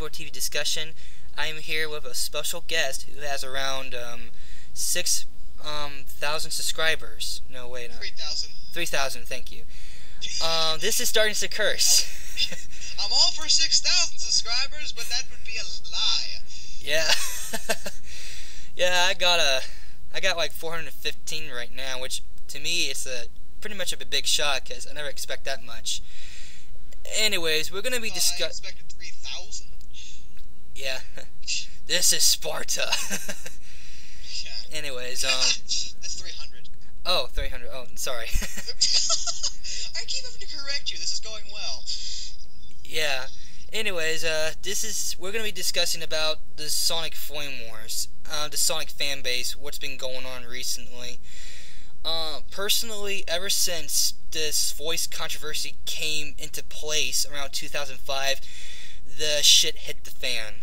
T4-TV discussion. I am here with a special guest who has around 6,000 subscribers. No, wait, 3,000. 3,000, thank you. This is starting to curse. I'm all for 6,000 subscribers, but that would be a lie. Yeah. Yeah, I got like 415 right now, which to me it's pretty much a big shock because I never expect that much. Anyways, we're gonna be discussing. I expected 3,000. Yeah, this is Sparta. Yeah. Anyways, that's 300. Oh, 300. Oh, sorry. I keep having to correct you. This is going well. Yeah. Anyways, we're gonna be discussing about the Sonic Flame Wars, the Sonic Fanbase, what's been going on recently. Personally, ever since this voice controversy came into place around 2005, the shit hit the fan.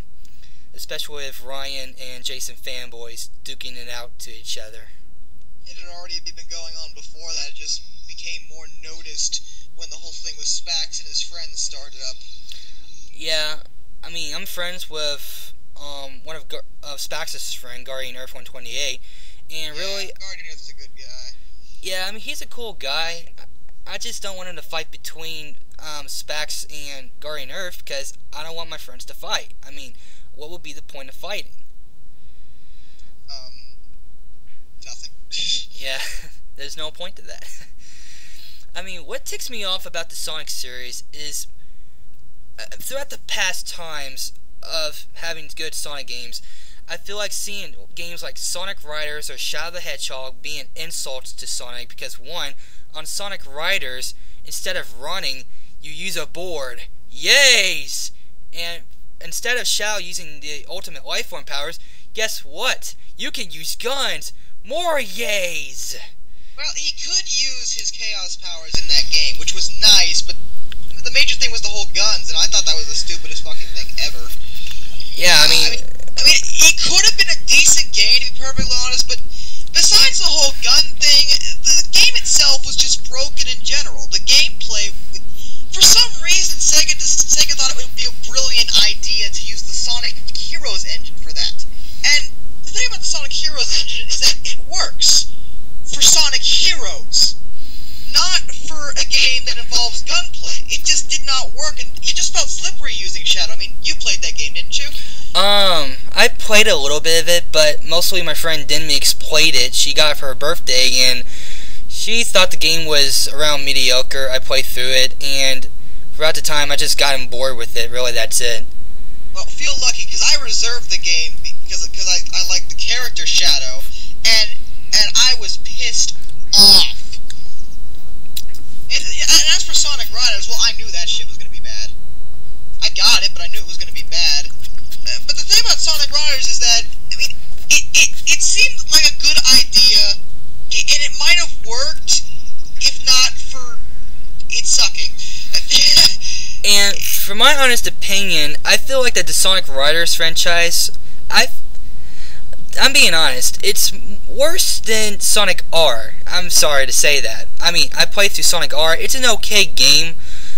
Especially with Ryan and Jason fanboys duking it out to each other. It had already been going on before that. It just became more noticed when the whole thing with Spax and his friends started up. Yeah, I mean, I'm friends with one of Spax's friend, Guardian Earth 128, and really, Guardian Earth's a good guy. Yeah, I mean, he's a cool guy. I just don't want him to fight between Spax and Guardian Earth because I don't want my friends to fight. I mean, what would be the point of fighting? Nothing. Yeah, there's no point to that. I mean, what ticks me off about the Sonic series is throughout the past times of having good Sonic games, I feel like seeing games like Sonic Riders or Shadow the Hedgehog being insults to Sonic because, one, on Sonic Riders, instead of running, you use a board. Yays! And instead of Shadow using the ultimate life form powers, guess what? You can use guns! More yays! Well, he could use his Chaos powers in that game, which was nice, but the major thing was the whole guns, and I thought that was the stupidest fucking thing ever. Yeah, I mean, it could have been a decent game, to be perfectly honest, but besides the whole gun thing, the game itself was just broken in general. The gameplay, for some reason, Sega thought it would be a brilliant idea to use the Sonic Heroes engine for that. And the thing about the Sonic Heroes engine is that it works for Sonic Heroes, not for a game that involves gunplay. It just did not work, and it just felt slippery using Shadow. I mean, you played that game, didn't you? I played a little bit of it, but mostly my friend Denmix played it. She got it for her birthday, and she thought the game was around mediocre. I played through it, and throughout the time, I just got bored with it. Really, that's it. Well, feel lucky, because I reserved the game because I like the character Shadow, and I was pissed off. And as for Sonic Riders, well, I knew that shit was going to be bad. I got it, but I knew it was going to be bad. But the thing about Sonic Riders is that, I mean, it seemed like a good idea, and it might have worked if not for it sucking. And for my honest opinion, I feel like that the Sonic Riders franchise, I'm being honest, it's worse than Sonic R. I'm sorry to say that. I mean, I played through Sonic R. It's an okay game.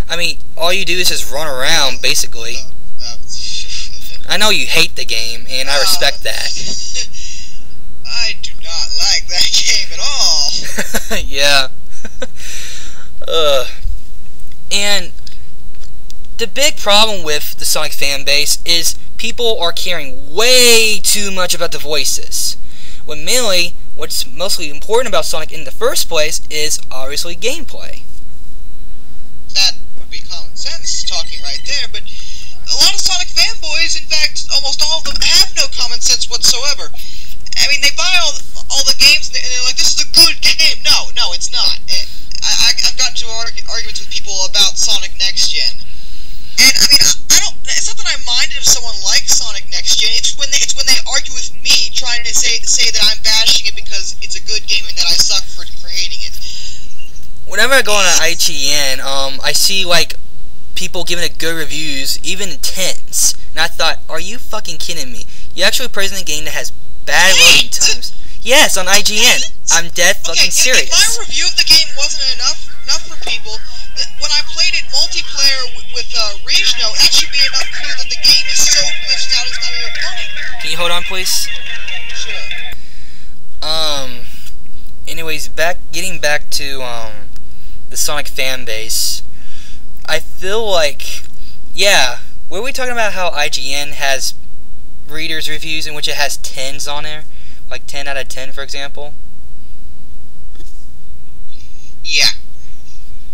I mean, all you do is just run around, basically. I know you hate the game, and I respect that. I do not like that game at all. Yeah. And the big problem with the Sonic Fanbase is people are caring way too much about the voices. When mainly, what's mostly important about Sonic in the first place is obviously gameplay. That would be common sense talking right there, but a lot of Sonic fanboys, in fact, almost all of them, have no common sense whatsoever. I mean, they buy all the games, and they're like, this is a good game. No, it's not. I've gotten into arguments with people about Sonic Next Gen. And, I mean, it's not that I mind if someone likes Sonic Next Gen, it's when they argue with me, trying to say that I'm bashing it because it's a good game and that I suck for hating it. Whenever I go on IGN, I see, like, people giving it good reviews, even 10s, and I thought, are you fucking kidding me? You actually praising a game that has bad loading times. Yes, on IGN. I'm dead fucking serious. If my review of the game wasn't enough for people, when I played it multiplayer with regional, that should be enough clue that the game is so glitched out it's not even funny. Can you hold on, please? Sure. Anyways, getting back to the Sonic Fanbase. I feel like, yeah, were we talking about how IGN has readers' reviews in which it has 10s on there? Like 10 out of 10, for example? Yeah.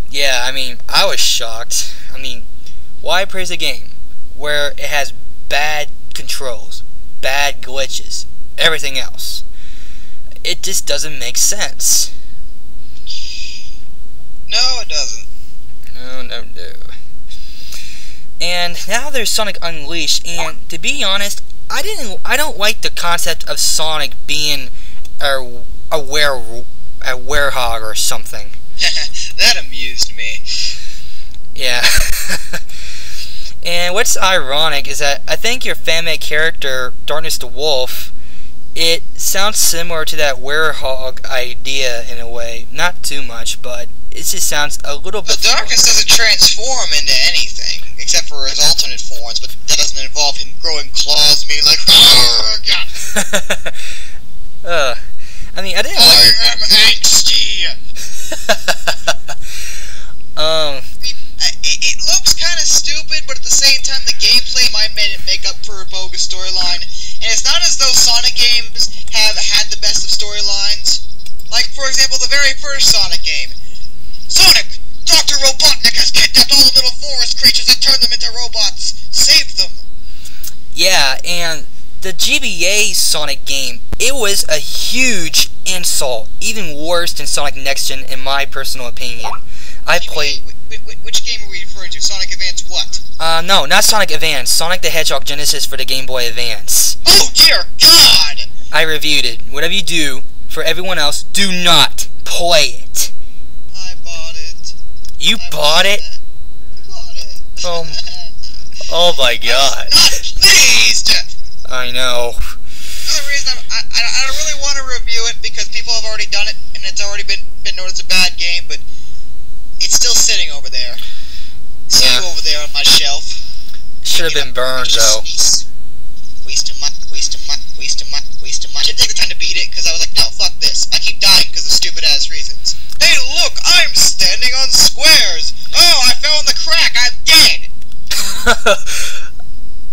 Yeah, I mean, I was shocked. I mean, why praise a game where it has bad controls, bad glitches, everything else? It just doesn't make sense. No, it doesn't. No. And now there's Sonic Unleashed, and to be honest, I don't like the concept of Sonic being a werehog or something. That amused me. Yeah. And what's ironic is that I think your fan-made character, Darkness the Wolf, it sounds similar to that werehog idea in a way. Not too much, but it just sounds a little bit... The Darkness doesn't transform into anything, except for his alternate forms, but that doesn't involve him growing claws at me like... I mean, I didn't like... I am angsty! It looks kind of stupid, but at the same time, the gameplay might make up for a bogus storyline. And it's not as though Sonic games have had the best of storylines. Like, for example, the very first Sonic game. Sonic! Dr. Robotnik has kidnapped all the little forest creatures and turned them into robots. Save them! Yeah, and the GBA Sonic game, it was a huge insult. Even worse than Sonic Next Gen, in my personal opinion. I played... Which game are we referring to? Sonic Advance what? No, not Sonic Advance. Sonic the Hedgehog Genesis for the Game Boy Advance. Oh, dear God! I reviewed it. Whatever you do, for everyone else, do not play it. I bought it. You bought it? I bought it. Oh my God. I'm not pleased! I know. Another reason I don't really want to review it because people have already done it and it's already been noticed a bad game, but it's still sitting over there. Sitting over there on my shelf. Should have been burned though. Waste of money. I didn't take the time to beat it because I was like, no, fuck this. I keep dying because of stupid ass reasons. Hey, look, I'm standing on squares. Oh, I fell in the crack. I'm dead.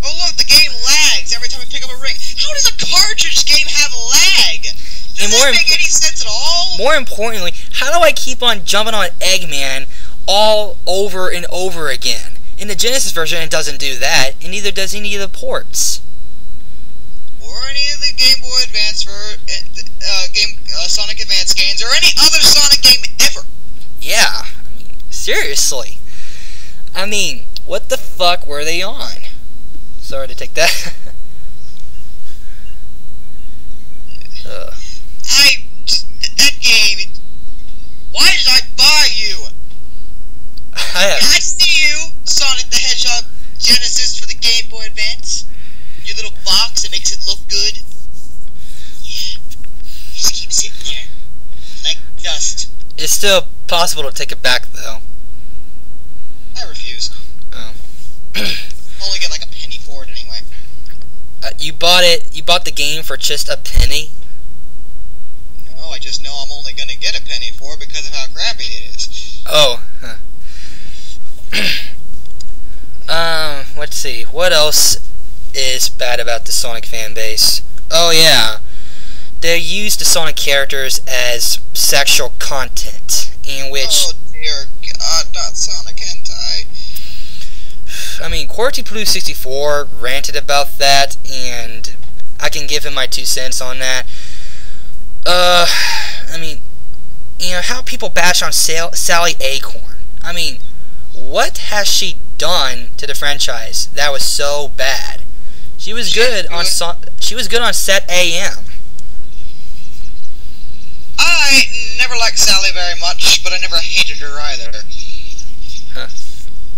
Oh, look, the game lags every time I pick up a ring. How does a cartridge game have lag? Does that make any sense at all? More importantly, how do I keep on jumping on Eggman all over and over again? In the Genesis version, it doesn't do that, and neither does any of the ports. Or any of the Game Boy Advance Sonic Advance games, or any other Sonic game ever. Yeah, I mean, seriously. I mean, what the fuck were they on? Sorry to take that. That game. Why did I buy you? I see you, Sonic the Hedgehog Genesis for the Game Boy Advance. Your little box that makes it look good. Yeah. You just keep sitting there. Like dust. It's still possible to take it back, though. I refuse. Oh. I'll only get like a penny for it anyway. You bought the game for just a penny? No, I just know I'm only gonna get a penny for it because of how crappy it is. Oh. Huh. Let's see. What else is bad about the Sonic Fanbase? Oh, yeah. They use the Sonic characters as sexual content, in which... Oh, dear God, not Sonic hentai. I mean, QWERTY64 ranted about that, and I can give him my 2 cents on that. I mean, you know, how people bash on Sally Acorn. I mean, what has she done to the franchise that was so bad? She was good on Set AM. I never liked Sally very much, but I never hated her either. Huh.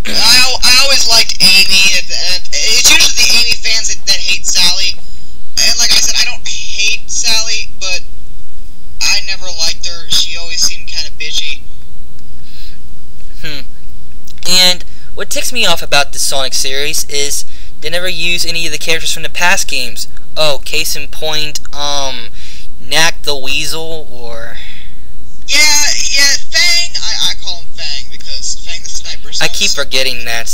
I always liked Amy, and it's usually the Amy fans that hate Sally. And like I said, I don't hate Sally, but never liked her. She always seemed kind of bitchy. And what ticks me off about the Sonic series is they never use any of the characters from the past games. Oh, case in point, Knack the Weasel, or... Yeah, Fang, I call him Fang, because Fang the Sniper sounds I keep forgetting that